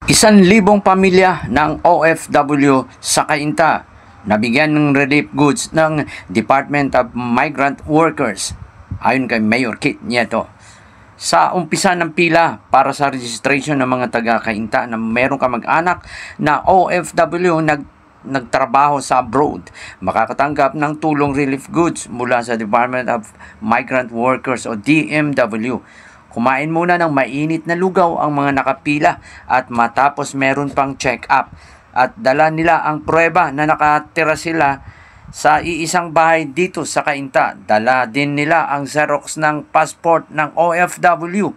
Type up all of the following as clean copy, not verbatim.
1,000 pamilya ng OFW sa Cainta nabigyan ng relief goods ng Department of Migrant Workers ayon kay Mayor Kit Nieto. Sa umpisa ng pila para sa registration ng mga taga-Cainta na meron kamag-anak na OFW nagtrabaho sa abroad, makakatanggap ng tulong relief goods mula sa Department of Migrant Workers o DMW. Kumain muna ng mainit na lugaw ang mga nakapila at matapos meron pang check-up at dala nila ang pruweba na nakatira sila sa iisang bahay dito sa Cainta. Dala din nila ang Xerox ng passport ng OFW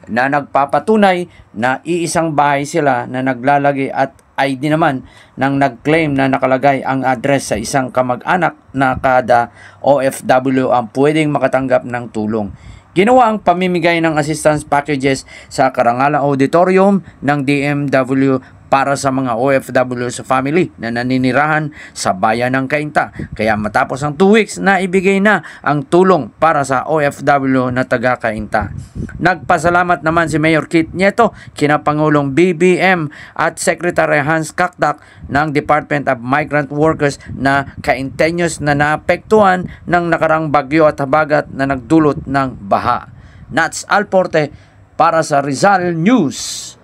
na nagpapatunay na iisang bahay sila na naglalagay at ID naman nang nag-claim na nakalagay ang address sa isang kamag-anak na kada OFW ang pwedeng makatanggap ng tulong. Ginawa ang pamimigay ng assistance packages sa Karangalan Auditorium ng DMW para sa mga OFW sa family na naninirahan sa bayan ng Cainta. Kaya matapos ang 2 weeks na ibigay na ang tulong para sa OFW na taga Cainta. Nagpasalamat naman si Mayor Kit Nieto kina Pangulong BBM at Secretary Hans Kakdak ng Department of Migrant Workers na Cainteños na naapektuhan ng nakarang bagyo at habagat na nagdulot ng baha. Nats Alporte para sa Rizal News.